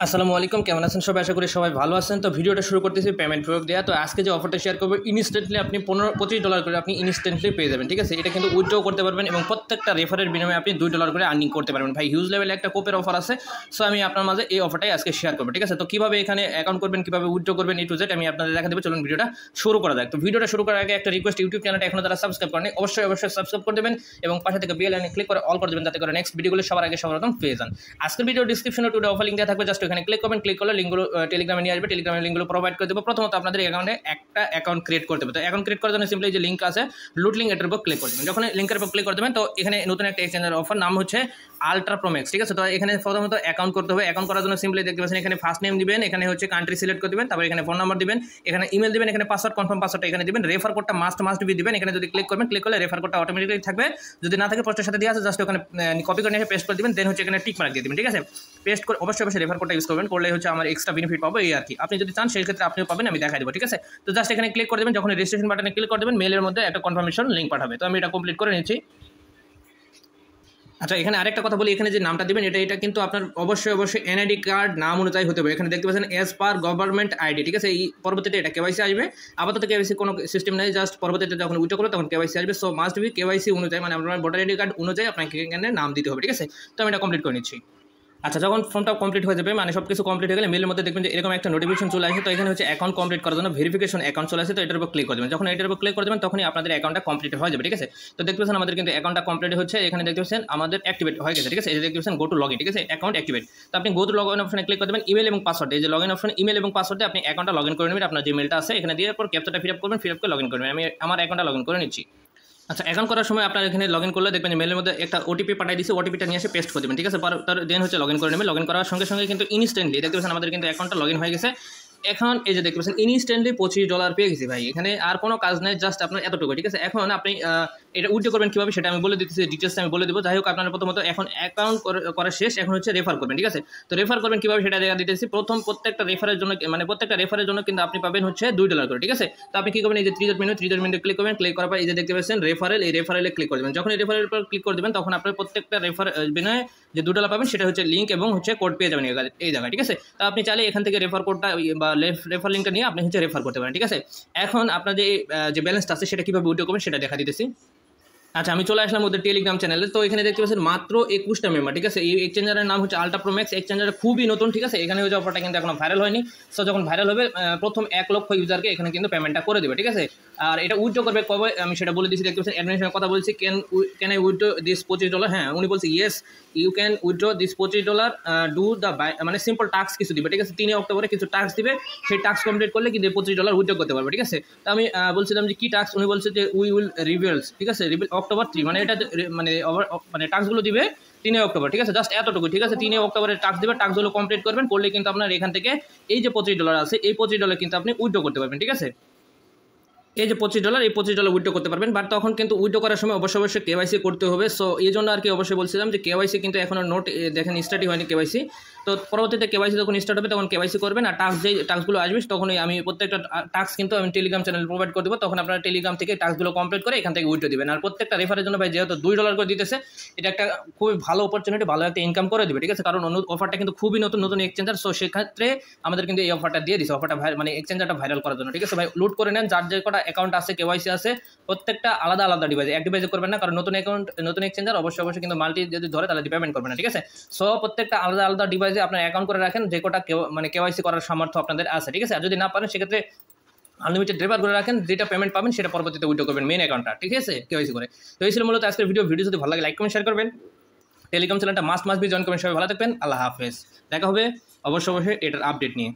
আসসালামু আলাইকুম, কেমন আছেন সবাই? আশা করি সবাই ভালো আছেন। তো ভিডিওটা শুরু করতেছি পেমেন্ট প্রয়োগ দেওয়া। তো আজকে যে অফারটা শেয়ার করবো, ইনস্ট্যান্টলি আপনি $25 করে আপনি ইনস্ট্যান্টলি পেয়ে যাবেন, ঠিক আছে? এটা কিন্তু উইথড্র করতে পারবেন এবং প্রত্যেকটা রেফারের বিনিময়ে আপনি $2 করে আর্নিং করতে পারবেন। ভাই হিউজ লেভেলে একটা কোপের অফার আছে। সো আমি আপনার মাঝে এই অফারটাই আজকে শেয়ার করবো, ঠিক আছে? তো কীভাবে এখানে অ্যাকাউন্ট করবেন, কীভাবে উইথড্র করবেন, A to Z আমি আপনাদের দেখা দেবো। চলুন ভিডিওটা শুরু করা যাক। তো ভিডিওটা শুরু করার আগে একটা রিকোয়েস্ট, ইউটিউব চ্যানেলটা এখনো তারা সাবস্ক্রাইব করেন অবশ্যই সাবস্ক্রাইব করে দেবেন এবং পাশে থেকে বেল আইকনে ক্লিক করে অল করে দেবেন, যাতে করে নেক্সট ভিডিওগুলো সবার আগে সবার প্রথম পেয়ে যান। আজকের ভিডিও ডিসক্রিপশনে টুডে অফার লিঙ্ক দেওয়া থাকবে, জাস্ট ওখানে ক্লিক করবেন। ক্লিক করলে লিঙ্কগুলো টেলিগ্রামে নিয়ে আসবে, টেলিগ্রামের লিঙ্কগুলো প্রোভাইড করে দেবো। প্রথমত আপনাদের অ্যাকাউন্টে একটা অ্যাকাউন্ট ক্রিয়েট করতে হবে। তো অ্যাকাউন্ট ক্রিয়েট করার জন্য সিম্পলি যে লিঙ্ক আছে লুট লিঙ্ক, এটার উপর ক্লিক করে দেবেন। যখন লিঙ্কের উপর ক্লিক করে দেবেন তো এখানে নতুন একটা এক্সচেঞ্জের অফার, নাম হচ্ছে আলট্রা প্রো ম্যাক্স, ঠিক আছে? তো এখানে প্রথমত অ্যাকাউন্ট করতে হবে। অ্যাকাউন্ট করার জন্য সিম্পলি দেখতে পাচ্ছেন এখানে ফার্স্ট নেম দিবেন, এখানে হচ্ছে কান্ট্রি সিলেক্ট করে দেবেন, তারপর এখানে ফোন নাম্বার দিবেন, এখানে ইমেল দিবেন, এখানে পাসওয়ার্ড কনফার্ম পাসওয়ার্ডটা এখানে দিবেন। রেফার কোডটা মাস্ট বি দিবেন। এখানে যদি ক্লিক করবেন, ক্লিক করলে রেফার কোডটা অটোমেটিক্যালি থাকবে। যদি না থাকে পোস্টের সাথে দিয়ে আছে, জাস্ট ওখানে কপি করে নিয়ে পেস্ট করে দিবেন। দেন হচ্ছে এখানে টিক মার্ক দিয়ে দিবেন, ঠিক আছে? পেস্ট করে অবশ্যই রেফার কোডটা ইউজ করবেন, করলে হচ্ছে আমার এক্সট্রা বেনিফিট পাবো এই আর কি। আপনি যদি চান সেই ক্ষেত্রে আপনিও পাবেন, আমি দেখাই দেবো, ঠিক আছে? তো জাস্ট এখানে ক্লিক করে দেবেন। যখন রেজিস্ট্রেশন বাটনে ক্লিক করে দেবেন, মেলের মধ্যে একটা কনফার্মেশন লিঙ্ক পাঠাবে। তো আমি এটা কমপ্লিট করে নিচ্ছি। আচ্ছা, এখানে আরেকটা কথা বলি, এখানে যে নামটা দিবেন এটা কিন্তু আপনার অবশ্যই এনআইডি কার্ড নাম অনুযায়ী হতে হবে। এখানে দেখতে পাচ্ছেন এজ পার গভর্নমেন্ট আইডি, ঠিক আছে? এই পরবর্তীতে এটা কেওয়াইসি আসবে। আপাতত কেওয়াইসি কোনো সিস্টেম নেই, জাস্ট পরবর্তীতে যখন উইথড্র করবে তখন কেওয়াইসি আসবে। সো মাস্ট বি কেওয়াইসি অনুযায়ী, মানে আপনার ভোটার আইডি কার্ড অনুযায়ী আপনাকে এখানে নাম দিতে হবে, ঠিক আছে? তো আমি এটা কমপ্লিট করে নিচ্ছি। আচ্ছা, যখন ফর্মটা কমপ্লিট হয়ে যাবে, মানে সব কিছু কমপ্লিট হয়ে গেলে মেলের মধ্যে দেখবেন যে এরকম একটা নোটিফিকেশন চলে আসে। তো এখানে হচ্ছে অ্যাকাউন্ট কমপ্লিট করার জন্য ভেরিফিকেশন অ্যাকাউন্ট চলে আসে। তো এটার উপর ক্লিক করে দেবেন। যখন এটার উপর ক্লিক করে দেবেন তখনই আপনাদের অ্যাকাউন্টটা কমপ্লিট হয়ে যাবে, ঠিক আছে? তো দেখতে পাচ্ছেন আমাদের কিন্তু অ্যাকাউন্টটা কমপ্লিট হচ্ছে। এখানে দেখতে পাচ্ছেন আমাদের অ্যাক্টিভেট হয়ে গেছে, ঠিক আছে? এই যে দেখতে পাচ্ছেন গো টু লগইন, ঠিক আছে? Account activate. তো আপনি গো টু লগইন অপশনে ক্লিক করে দেবেন, ইমেল এবং পাসওয়ার্ড, এই যে লগইন অপশন, ইমেল এবং পাসওয়ার্ডে আপনি অ্যাকাউন্টটা লগইন করে নেবেন। আপনার যে মেলটা আছে এখানে দিয়ে পর ক্যাপচাটা ফিল আপ করবেন, ফিল আপ করে লগইন করবেন। আমি আমার অ্যাকাউন্টটা লগইন করে নিচ্ছি। আচ্ছা, অ্যাকাউন্ট করার সময় আপনার এখানে লগইন করলে দেখবেন যে মেলের মধ্যে একটা ওটিপি পাঠিয়ে দিচ্ছে, ওটিপিটা নিয়ে এসে পেস্ট করে দেবেন, ঠিক আছে? তার দেন হচ্ছে লগইন করে নেবেন। লগইন করার সঙ্গে সঙ্গে কিন্তু ইনস্ট্যান্টলি দেখতে পাচ্ছেন আমাদের কিন্তু অ্যাকাউন্টটা লগইন হয়ে গেছে। এখন এই যে দেখতে পাচ্ছেন ইনস্ট্যান্টলি $25 পেয়ে গেছি ভাই। এখানে আর কোনো কাজ নেই, জাস্ট আপনার এতটুকু, ঠিক আছে? এখন আপনি এটা উইথড্র করবেন কীভাবে সেটা আমি বলে দিতেছি, ডিটেলসটা আমি বলে দেবো। যাই হোক, আপনারা প্রথমত এখন অ্যাকাউন্ট করা শেষ, এখন হচ্ছে রেফার করবেন, ঠিক আছে? তো রেফার করবেন কীভাবে সেটা দেখা দিতেছি। প্রত্যেকটা রেফারের জন্য, মানে প্রত্যেকটা রেফারের জন্য কিন্তু আপনি পাবেন হচ্ছে $2 করে, ঠিক আছে? তো আপনি কী করবেন, এই যে 3 মিনিট ক্লিক করবেন। ক্লিক করার পর এই যে দেখতে পাচ্ছেন রেফারেল, এই রেফারেলে ক্লিক করে দেবেন। যখন এই রেফারেলের উপর ক্লিক করে দেবেন তখন আপনার প্রত্যেকটা রেফার বিনিময়ে যে $2 পাবেন সেটা হচ্ছে লিঙ্ক এবং হচ্ছে কোড পেয়ে যাবেন এই জায়গায়, ঠিক আছে? তো আপনি চাইলে এখান থেকে রেফার কোডটা বা রেফার লিঙ্কটা নিয়ে আপনি হচ্ছে রেফার করতে পারেন, ঠিক আছে? এখন আপনার যে ব্যালেন্সটা আছে সেটা কীভাবে উইথড্র করবেন সেটা দেখা দিতেছি। আচ্ছা, আমি চলে আসলাম ওদের টেলিগ্রাম চ্যানেলে। তো এখানে দেখতে পাচ্ছেন মাত্র 21টা মেম্বার, ঠিক আছে? এই এক্সচেঞ্জারের নাম হচ্ছে আলট্রা প্রো ম্যাক্স। এক্সচেঞ্জারটা খুবই নতুন, ঠিক আছে? এখানে হচ্ছে অফারটা কিন্তু এখনো ভাইরাল হয়নি। সো যখন ভাইরাল হবে প্রথম 1 লক্ষ ইউজারকে এখানে কিন্তু পেমেন্টটা করে দেবে, ঠিক আছে? আর এটা উইথড্র করবে কবে আমি সেটা বলে দিচ্ছি। দেখতে পাচ্ছেন অ্যাডমিনের সঙ্গে কথা বলছি, ক্যান আই উইথড্র দিস $25? হ্যাঁ, উনি বলছে yes you can withdraw this $25 do the মানে সিম্পল টাস্ক কিছু দিবে, ঠিক আছে? 3 অক্টোবরে কিছু টাস্ক দিবে, সেই টাস্ক কমপ্লিট করলে কিন্তু $25 উইথড্র করতে পারবে, ঠিক আছে? তো আমি বলছিলাম যে কী টাস্ক, উনি বলছে যে উই উইল রিভিলস, ঠিক আছে? অক্টোবর 3, মানে এটা মানে টাস্কগুলো দিবে 3 অক্টোবর, ঠিক আছে? জাস্ট এতটুকু, ঠিক আছে? 3 অক্টোবরে টাস্ক দেবে, টাস্কগুলো কমপ্লিট করবেন, করলে কিন্তু আপনার এখান থেকে এই যে $25 আছে, এই $25 কিন্তু আপনি উইথড্র করতে পারবেন, ঠিক আছে? এই যে $25, এই $25 উইথড্র করতে পারবেন। বাট তখন কিন্তু উইথড্র করার সময় অবশ্যই কেওয়াইসি করতে হবে। সো এই জন্য আর কি অবশ্যই বলছিলাম যে কেওয়াইসি কিন্তু এখনও দেখেন স্টার্টই হয়নি কেওয়াইসি। তো পরবর্তীতে কেওয়াইসি যখন স্টার্ট হবে তখন কেওয়াইসি করবেন। আর টাস্কগুলো আসবে তখনই আমি প্রত্যেকটা টাস্ক কিন্তু আমি টেলিগ্রাম চ্যানেল প্রোভাইড করে দেবো। তখন আপনারা টেলিগ্রাম থেকে টাস্কগুলো কমপ্লিট করে এখান থেকে উইথড্র দেবেন। আর প্রত্যেকটা রেফারের জন্য ভাই যেহেতু $2 করে দিতেছে, এটা একটা খুবই ভালো অপরচুনিটি, ভালো একটা ইনকাম করে দেবে, ঠিক আছে? কারণ অফারটা কিন্তু খুবই নতুন এক্সচেঞ্জার। সো সেক্ষেত্রে আমাদের কিন্তু এই অফারটা দিয়ে দিচ্ছে, অফারটা মানে এক্সচেঞ্জারটা ভাইরাল করার জন্য, ঠিক আছে ভাই? লুট করে নেন, যার যে কটা অ্যাকাউন্ট আছে কেওয়াইসি আছে প্রত্যেকটা আলাদা ডিভাইসে, এক ডিভাইসে করবেন না, কারণ নতুন অ্যাকাউন্ট নতুন এক্সচেঞ্জার অবশ্যই কিন্তু মাল্টি যদি ধরে তাহলে পেমেন্ট করবে না, ঠিক আছে? সো প্রত্যেকটা আলাদা ডিভাইসে আপনার অ্যাকাউন্ট করে রাখেন, যে কটা মানে কেওয়াইসি করার সামর্থ্য আপনাদের আছে, ঠিক আছে? আর যদি না পারেন সেক্ষেত্রে আনলিমিটেড রেফার করে রাখেন, যেটা পেমেন্ট পাবেন সেটা পরবর্তীতে উইথড্র করবেন মেন অ্যাকাউন্টটা, ঠিক আছে? কেওয়াইসি করে। তো এই ছিল মূলত আজকের ভিডিও যদি ভালো লাগে লাইক কমেন্ট শেয়ার করবেন, টেলিগ্রাম চ্যানেলটা মাস্ট বি জয়েন করবেন। সবাই ভালো থাকবেন, আল্লাহ হাফেজ। দেখা হবে অবশ্যই এটার আপডেট নিয়ে।